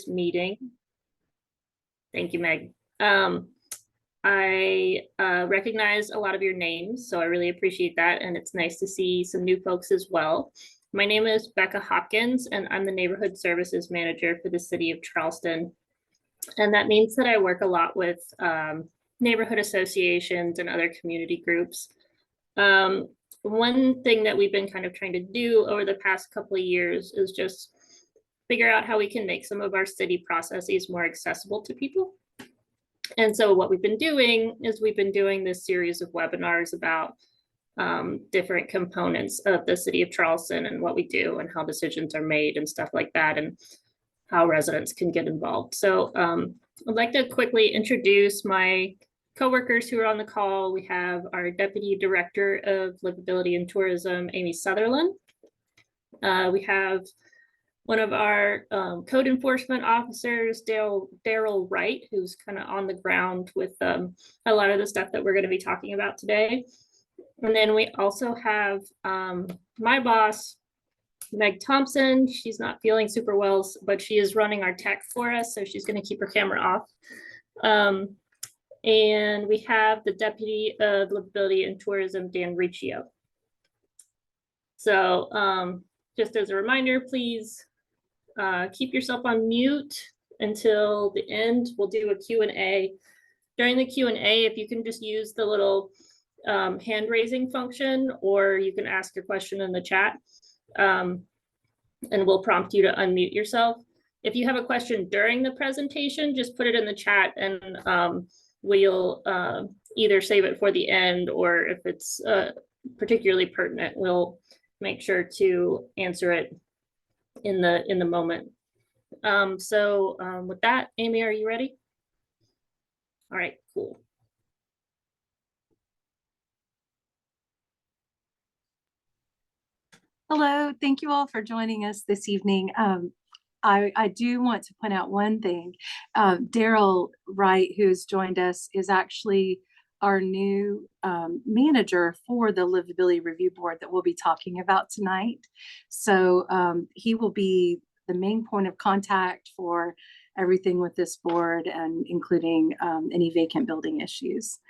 Meeting. Thank you, Meg. I recognize a lot of your names, so I really appreciate that. And it's nice to see some new folks as well. My name is Becca Hopkins, and I'm the Neighborhood Services Manager for the City of Charleston. And that means that I work a lot with neighborhood associations and other community groups. One thing that we've been kind of trying to do over the past couple of years is just figure out how we can make some of our city processes more accessible to people. And so what we've been doing is we've been doing this series of webinars about different components of the City of Charleston and what we do and how decisions are made and stuff like that, and how residents can get involved. So I'd like to quickly introduce my coworkers who are on the call. We have our Deputy Director of Livability and Tourism, Amy Sutherland. We have one of our code enforcement officers, Daryl Wright, who's kind of on the ground with a lot of the stuff that we're going to be talking about today. And then we also have my boss, Meg Thompson. She's not feeling super well, but she is running our tech for us, so she's going to keep her camera off. And we have the Deputy of Livability and Tourism, Dan Riccio. So just as a reminder, please keep yourself on mute until the end. We'll do a Q&A. During the Q&A, if you can just use the little hand raising function, or you can ask your question in the chat, and we'll prompt you to unmute yourself. If you have a question during the presentation, just put it in the chat, and we'll either save it for the end, or if it's particularly pertinent, we'll make sure to answer it in the moment. With that, Amy, are you ready? All right, cool. Hello, thank you all for joining us this evening. I do want to point out one thing. Daryl Wright, who's joined us, is actually our new manager for the Livability Review Board that we'll be talking about tonight. So he will be the main point of contact for everything with this board, and including any vacant building issues.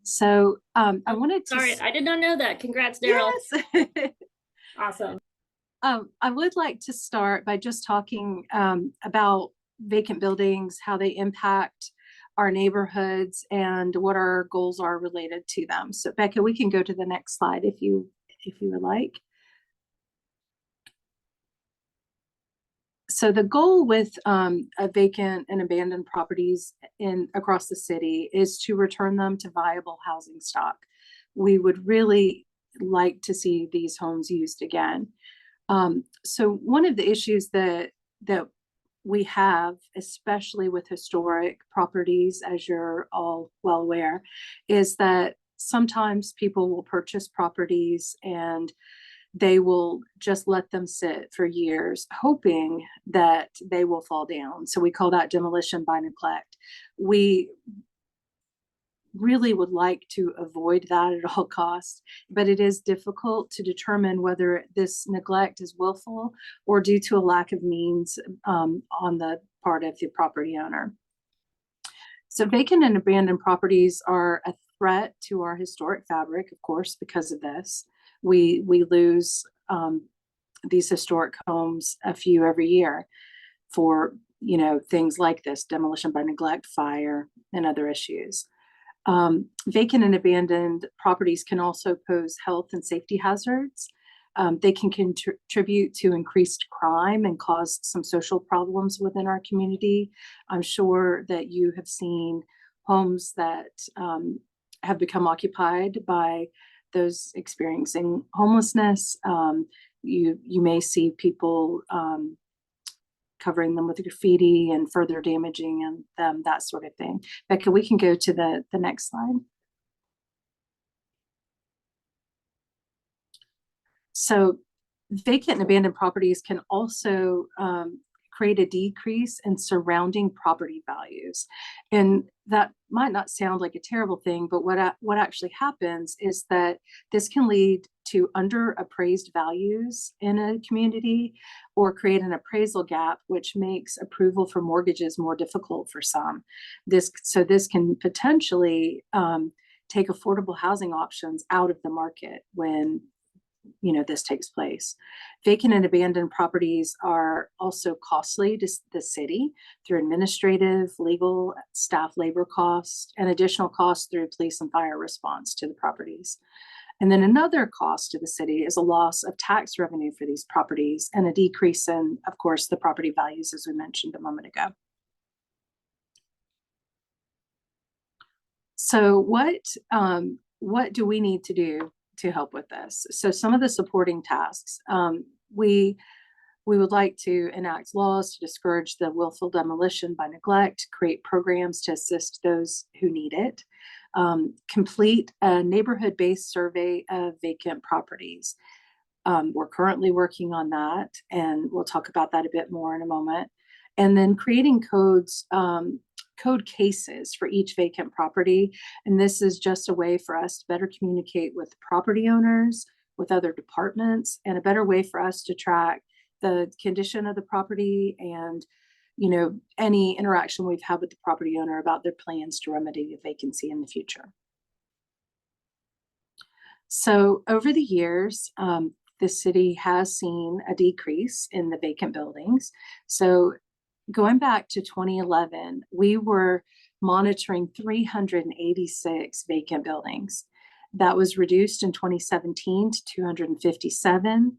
So I wanted to— Sorry, I did not know that. Congrats, Daryl. Yes. Awesome. I would like to start by just talking about vacant buildings, how they impact our neighborhoods, and what our goals are related to them. So Becca, we can go to the next slide if you would like. So the goal with vacant and abandoned properties across the city is to return them to viable housing stock. We would really like to see these homes used again. So one of the issues that we have, especially with historic properties, as you're all well aware, is that sometimes people will purchase properties and they will just let them sit for years, hoping that they will fall down. So we call that demolition by neglect. We really would like to avoid that at all costs, but it is difficult to determine whether this neglect is willful or due to a lack of means on the part of the property owner. So vacant and abandoned properties are a threat to our historic fabric, of course, because of this. We lose these historic homes, a few every year, for things like this: demolition by neglect, fire, and other issues. Vacant and abandoned properties can also pose health and safety hazards. They can contribute to increased crime and cause some social problems within our community. I'm sure that you have seen homes that have become occupied by those experiencing homelessness. You may see people covering them with graffiti and further damaging them, that sort of thing. Becca, we can go to the next slide. So vacant and abandoned properties can also create a decrease in surrounding property values. And that might not sound like a terrible thing, but what actually happens is that this can lead to underappraised values in a community or create an appraisal gap, which makes approval for mortgages more difficult for some. This can potentially take affordable housing options out of the market when this takes place. Vacant and abandoned properties are also costly to the city through administrative, legal, staff labor costs, and additional costs through police and fire response to the properties. And then another cost to the city is a loss of tax revenue for these properties and a decrease in, of course, the property values, as we mentioned a moment ago. So what do we need to do to help with this? So some of the supporting tasks, we would like to enact laws to discourage the willful demolition by neglect, create programs to assist those who need it, complete a neighborhood-based survey of vacant properties. We're currently working on that, and we'll talk about that a bit more in a moment. And then creating code cases for each vacant property. And this is just a way for us to better communicate with property owners, with other departments, and a better way for us to track the condition of the property and, any interaction we've had with the property owner about their plans to remedy the vacancy in the future. So over the years, the city has seen a decrease in the vacant buildings. So going back to 2011, we were monitoring 386 vacant buildings. That was reduced in 2017 to 257,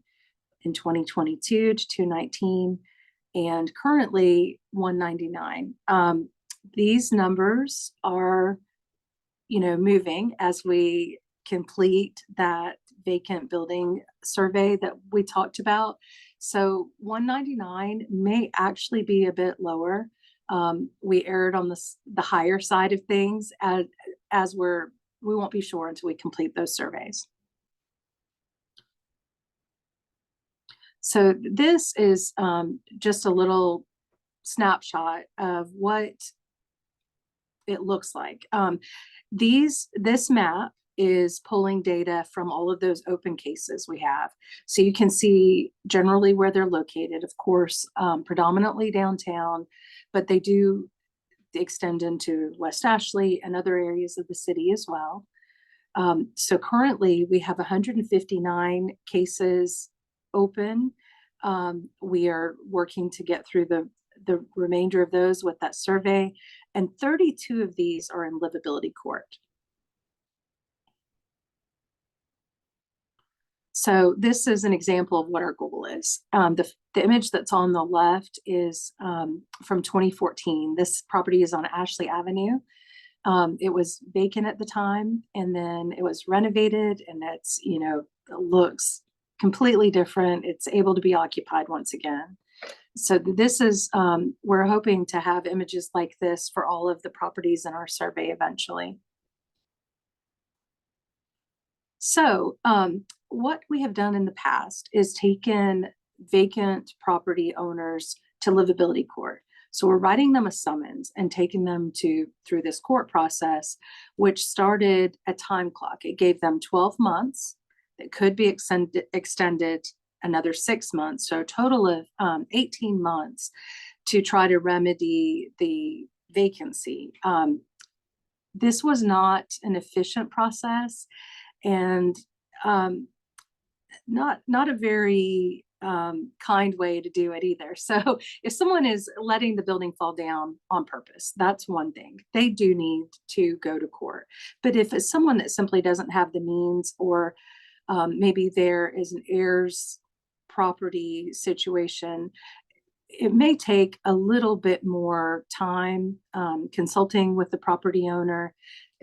in 2022 to 219, and currently 199. These numbers are, moving as we complete that vacant building survey that we talked about. So 199 may actually be a bit lower. We erred on the higher side of things as we won't be sure until we complete those surveys. So this is just a little snapshot of what it looks like. This map is pulling data from all of those open cases we have. So you can see generally where they're located, of course, predominantly downtown, but they do extend into West Ashley and other areas of the city as well. So currently we have 159 cases open. We are working to get through the remainder of those with that survey, and 32 of these are in livability court. So this is an example of what our goal is. The image that's on the left is from 2014. This property is on Ashley Avenue. It was vacant at the time, and then it was renovated, and it's, it looks completely different. It's able to be occupied once again. So this is, we're hoping to have images like this for all of the properties in our survey eventually. So what we have done in the past is taken vacant property owners to livability court. So we're writing them a summons and taking them through this court process, which started a time clock. It gave them 12 months. It could be extended another 6 months, so a total of 18 months to try to remedy the vacancy. This was not an efficient process, and not a very kind way to do it either. So if someone is letting the building fall down on purpose, that's one thing. They do need to go to court. But if it's someone that simply doesn't have the means, or maybe there is an heirs property situation, it may take a little bit more time consulting with the property owner.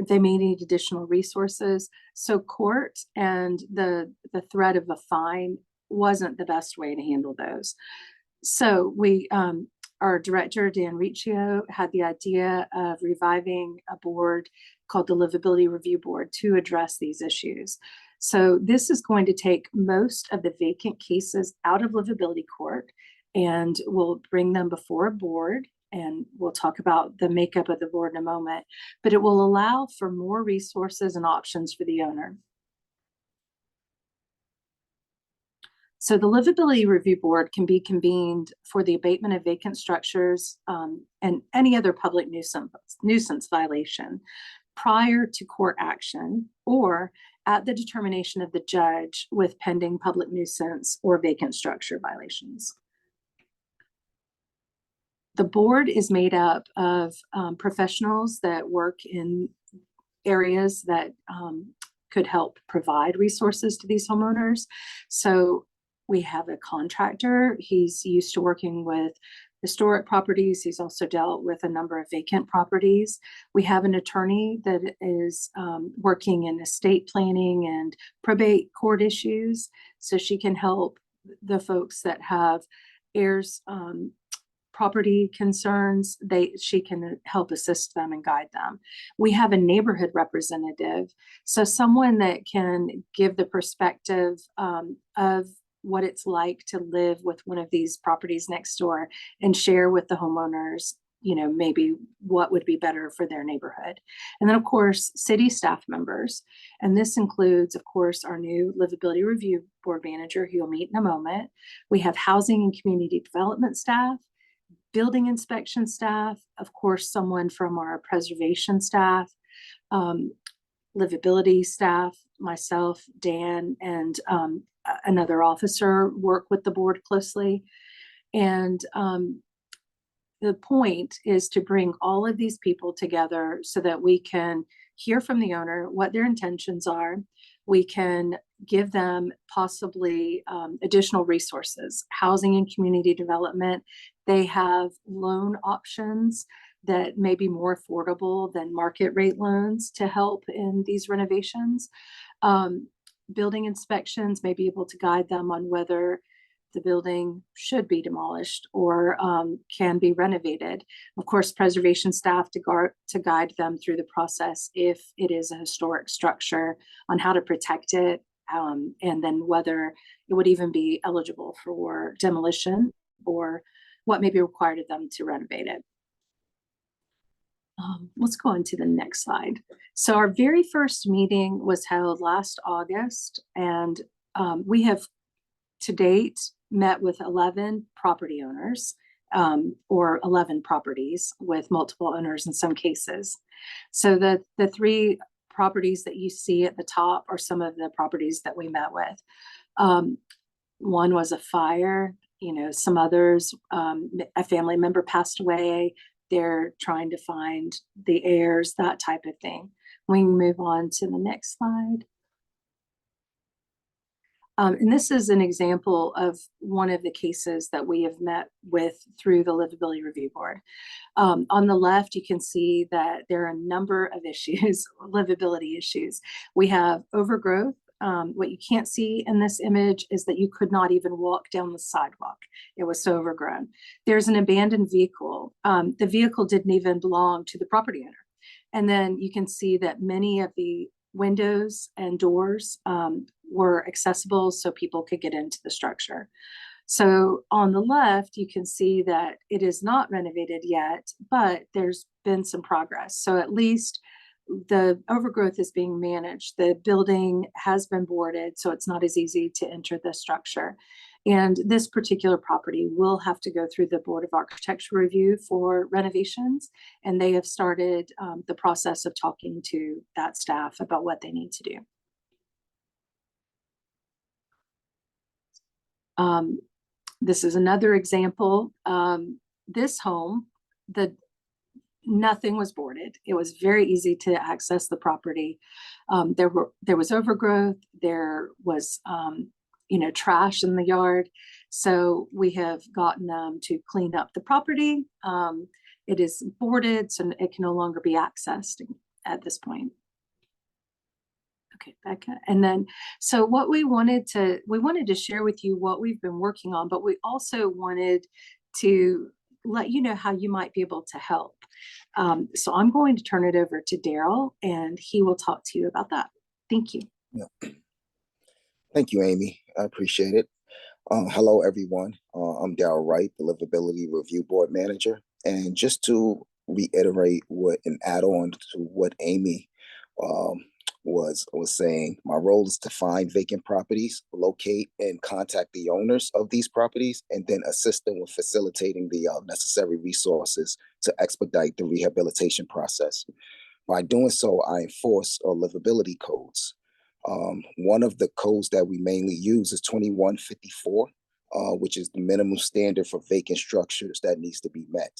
They may need additional resources. So court and the threat of a fine wasn't the best way to handle those. So our director, Dan Riccio, had the idea of reviving a board called the Livability Review Board to address these issues. So this is going to take most of the vacant cases out of livability court, and we'll bring them before a board, and we'll talk about the makeup of the board in a moment, but it will allow for more resources and options for the owner. So the Livability Review Board can be convened for the abatement of vacant structures and any other public nuisance violation prior to court action or at the determination of the judge with pending public nuisance or vacant structure violations. The board is made up of professionals that work in areas that could help provide resources to these homeowners. So we have a contractor. He's used to working with historic properties. He's also dealt with a number of vacant properties. We have an attorney that is working in estate planning and probate court issues. So she can help the folks that have heirs property concerns. She can help assist them and guide them. We have a neighborhood representative, so someone that can give the perspective of what it's like to live with one of these properties next door and share with the homeowners, maybe what would be better for their neighborhood. And then, of course, city staff members. And this includes, of course, our new Livability Review Board manager, who you'll meet in a moment. We have housing and community development staff, building inspection staff, of course, someone from our preservation staff, livability staff, myself, Dan, and another officer work with the board closely. And the point is to bring all of these people together so that we can hear from the owner what their intentions are. We can give them possibly additional resources, housing and community development. They have loan options that may be more affordable than market rate loans to help in these renovations. Building inspections may be able to guide them on whether the building should be demolished or can be renovated. Of course, preservation staff to guide them through the process if it is a historic structure, on how to protect it, and then whether it would even be eligible for demolition or what may be required of them to renovate it. Let's go on to the next slide. So our very first meeting was held last August, and we have to date met with 11 property owners, or 11 properties with multiple owners in some cases. So the three properties that you see at the top are some of the properties that we met with. One was a fire, some others, a family member passed away. They're trying to find the heirs, that type of thing. We can move on to the next slide. And this is an example of one of the cases that we have met with through the Livability Review Board. On the left, you can see that there are a number of issues, livability issues. We have overgrowth. What you can't see in this image is that you could not even walk down the sidewalk. It was so overgrown. There's an abandoned vehicle. The vehicle didn't even belong to the property owner. And then you can see that many of the windows and doors were accessible so people could get into the structure. So on the left, you can see that it is not renovated yet, but there's been some progress. So at least the overgrowth is being managed. The building has been boarded, so it's not as easy to enter the structure. And this particular property will have to go through the Board of Architecture review for renovations, and they have started the process of talking to that staff about what they need to do. This is another example. This home, nothing was boarded. It was very easy to access the property. There was overgrowth. There was trash in the yard. So we have gotten them to clean up the property. It is boarded, so it can no longer be accessed at this point. Okay, Becca. And then, so what we wanted to share with you what we've been working on, but we also wanted to let you know how you might be able to help. So I'm going to turn it over to Daryl, and he will talk to you about that. Thank you. Yeah. Thank you, Amy. I appreciate it. Hello, everyone. I'm Daryl Wright, the Livability Review Board Manager. And just to reiterate and add on to what Amy was saying my role is to find vacant properties, locate and contact the owners of these properties, and then assist them with facilitating the necessary resources to expedite the rehabilitation process. By doing so, I enforce livability codes. One of the codes that we mainly use is 2154, which is the minimum standard for vacant structures that needs to be met.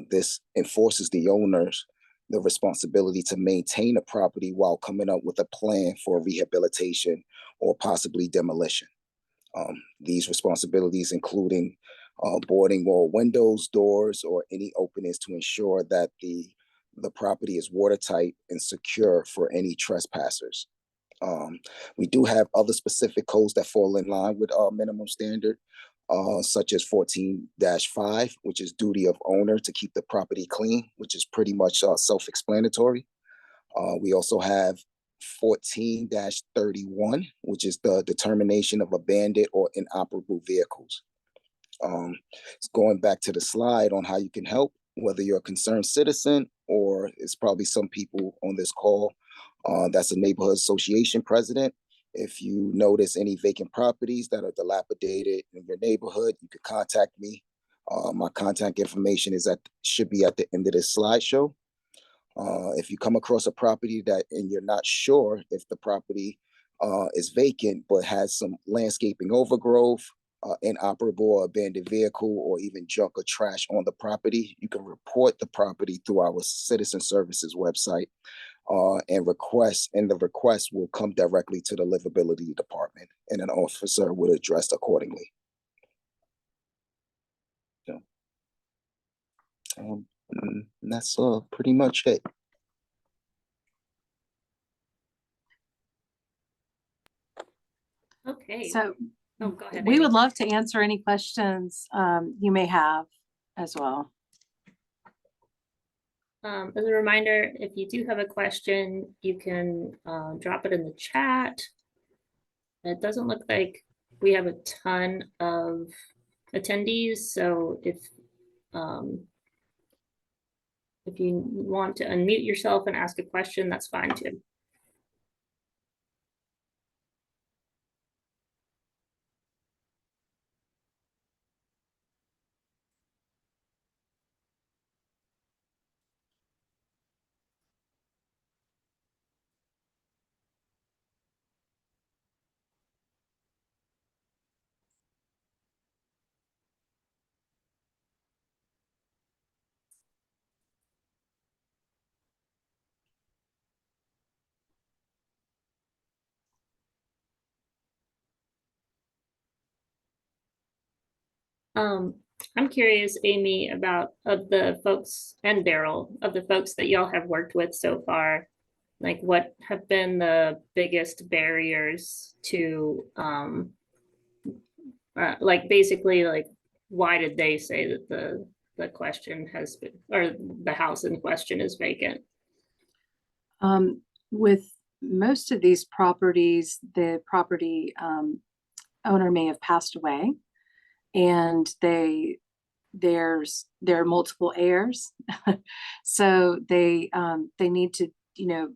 This enforces the owners the responsibility to maintain a property while coming up with a plan for rehabilitation or possibly demolition. These responsibilities including boarding all windows, doors, or any openings to ensure that the property is watertight and secure for any trespassers. We do have other specific codes that fall in line with our minimum standard, such as 14-5, which is duty of owner to keep the property clean, which is pretty much self-explanatory. We also have 14-31, which is the determination of abandoned or inoperable vehicles. It's going back to the slide on how you can help, whether you're a concerned citizen or it's probably some people on this call that's a neighborhood association president. If you notice any vacant properties that are dilapidated in your neighborhood, you can contact me. My contact information should be at the end of this slideshow. If you come across a property and you're not sure if the property is vacant but has some landscaping overgrowth, inoperable or abandoned vehicle, or even junk or trash on the property, you can report the property through our citizen services website. And the request will come directly to the livability department, and an officer will address accordingly. So, and that's pretty much it. Okay. So Oh, go ahead. we Amy. would love to answer any questions you may have as well. As a reminder, if you do have a question, you can drop it in the chat. It doesn't look like we have a ton of attendees, so if you want to unmute yourself and ask a question, that's fine too. I'm curious, Amy, about of the folks, and Daryl, of the folks that y'all have worked with so far, like what have been the biggest barriers to like basically like why did they say that the question has been, or the house in question is vacant? With most of these properties, the property owner may have passed away, and there are multiple heirs, so they need to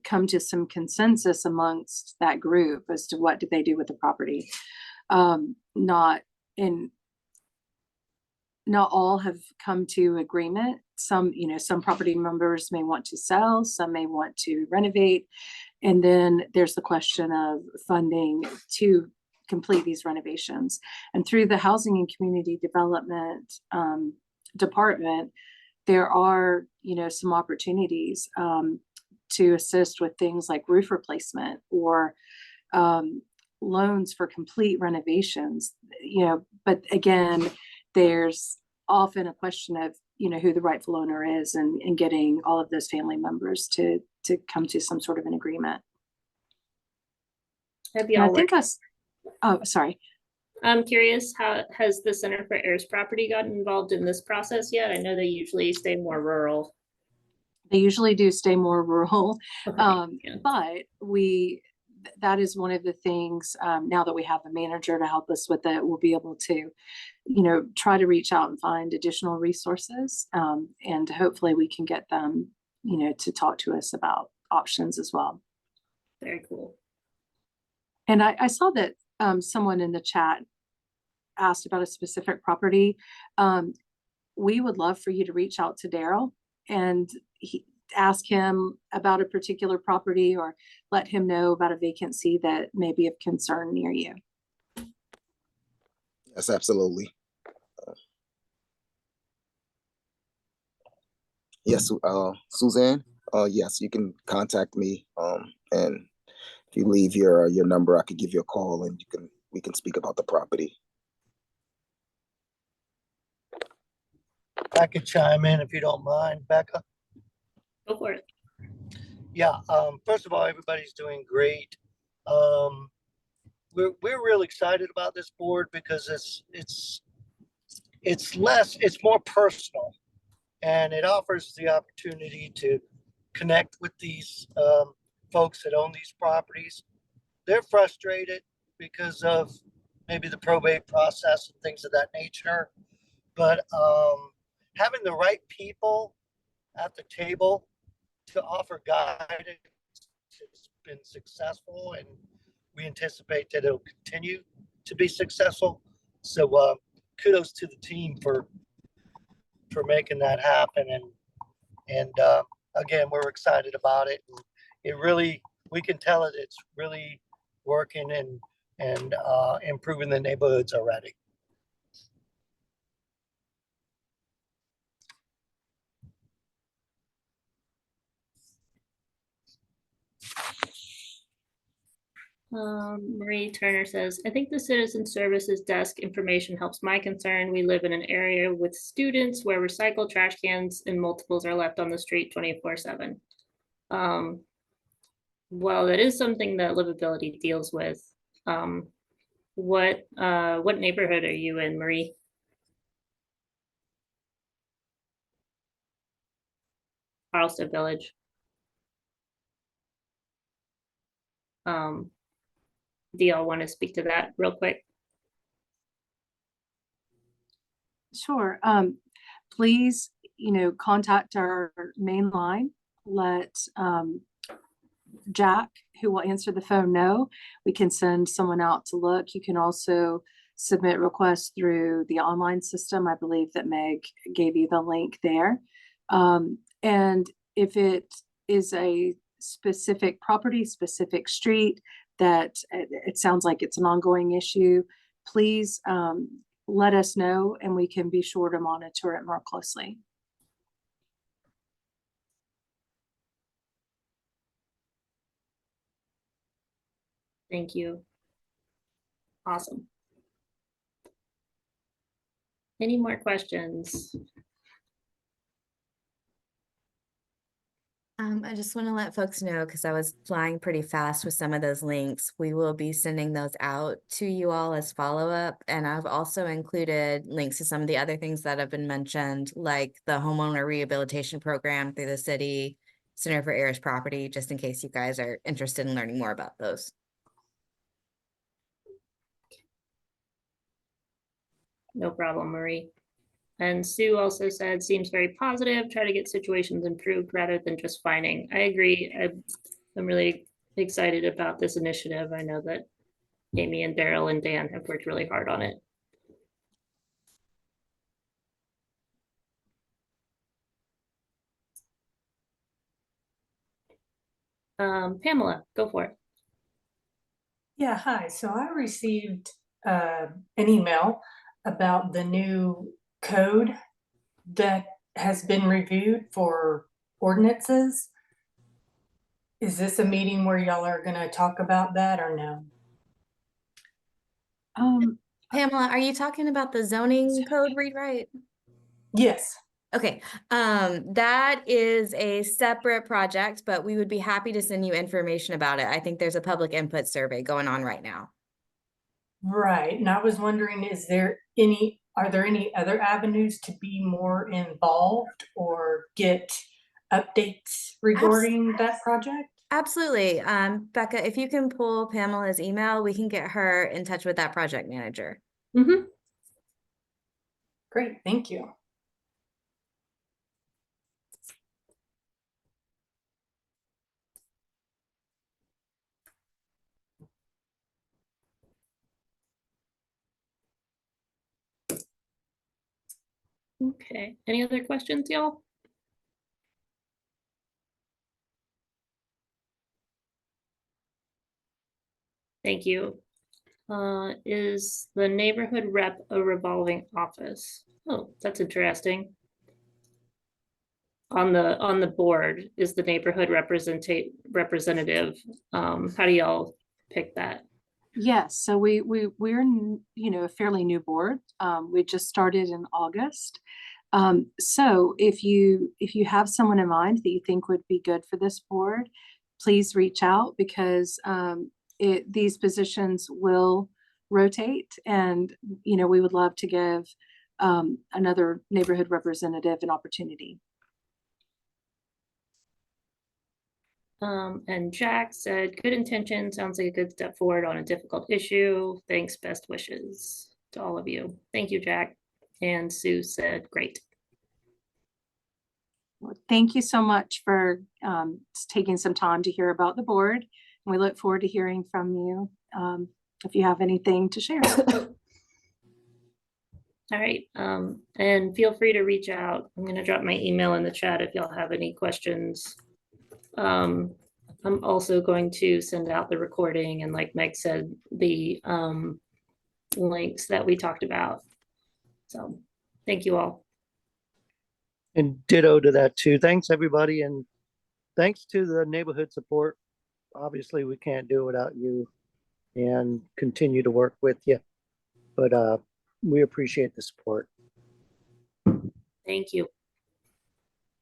come to some consensus amongst that group as to what do they do with the property. Not all have come to agreement. Some property members may want to sell, some may want to renovate, and then there's the question of funding to complete these renovations. And through the Housing and Community Development Department, there are some opportunities to assist with things like roof replacement or loans for complete renovations. But again, there's often a question of who the rightful owner is, and getting all of those family members to come to some sort of an agreement. Oh, sorry. I'm curious, how has the Center for Heirs Property gotten involved in this process yet? I know they usually stay more rural. They usually do stay more rural, Yeah. but that is one of the things, now that we have a manager to help us with it, we'll be able to try to reach out and find additional resources, and hopefully we can get them to talk to us about options as well. Very cool. And I saw that someone in the chat asked about a specific property. We would love for you to reach out to Daryl and ask him about a particular property or let him know about a vacancy that may be of concern near you. Yes, absolutely. Yes, Suzanne, yes, you can contact me. And if you leave your number, I could give you a call and we can speak about the property. I could chime in if you don't mind, Becca. Go for it. Yeah, first of all, everybody's doing great. We're really excited about this board because it's more personal, and it offers the opportunity to connect with these folks that own these properties. They're frustrated because of maybe the probate process and things of that nature, but having the right people at the table to offer guidance has been successful, and we anticipate that it'll continue to be successful. So kudos to the team for making that happen, and again, we're excited about it. And it really, we can tell that it's really working and improving the neighborhoods already. Marie Turner says, I think the Citizen Services Desk information helps my concern. We live in an area with students where recycled trash cans and multiples are left on the street 24/7. Well, that is something that Livability deals with. What neighborhood are you in, Marie? Charleston Village. Do y'all want to speak to that real quick? Sure. Please, contact our main line. Let Jack, who will answer the phone, know. We can send someone out to look. You can also submit requests through the online system. I believe that Meg gave you the link there. And if it is a specific property, specific street, that it sounds like it's an ongoing issue, please let us know and we can be sure to monitor it more closely. Thank you. Awesome. Any more questions? I just want to let folks know, because I was flying pretty fast with some of those links, we will be sending those out to you all as follow-up. And I've also included links to some of the other things that have been mentioned, like the homeowner rehabilitation program through the City Center for Heirs Property, just in case you guys are interested in learning more about those. No problem, Marie. And Sue also said, seems very positive, try to get situations improved rather than just fining. I agree. I'm really excited about this initiative. I know that Amy and Daryl and Dan have worked really hard on it. Pamela, go for it. Yeah, hi. So I received an email about the new code that has been reviewed for ordinances. Is this a meeting where y'all are going to talk about that or no? Pamela, are you talking about the zoning code rewrite? Yes. Okay, that is a separate project, but we would be happy to send you information about it. I think there's a public input survey going on right now. Right. And I was wondering, are there any other avenues to be more involved or get updates regarding that project? Absolutely. Becca, if you can pull Pamela's email, we can get her in touch with that project manager. Mm-hmm. Great, thank you. Okay, any other questions, y'all? Thank you. Is the neighborhood rep a revolving office? Oh, that's interesting. On the board is the neighborhood representative. How do y'all pick that? Yes, so we're a fairly new board. We just started in August. So if you have someone in mind that you think would be good for this board, please reach out because these positions will rotate, and we would love to give another neighborhood representative an opportunity. And Jack said, good intention, sounds like a good step forward on a difficult issue. Thanks, best wishes to all of you. Thank you, Jack. And Sue said, great. Well, thank you so much for taking some time to hear about the board. And we look forward to hearing from you if you have anything to share. All right, and feel free to reach out. I'm gonna drop my email in the chat if y'all have any questions. I'm also going to send out the recording and, like Meg said, the links that we talked about. So thank you all. And ditto to that too. Thanks, everybody. And thanks to the neighborhood support. Obviously, we can't do it without you, and continue to work with you. But we appreciate the support. Thank you.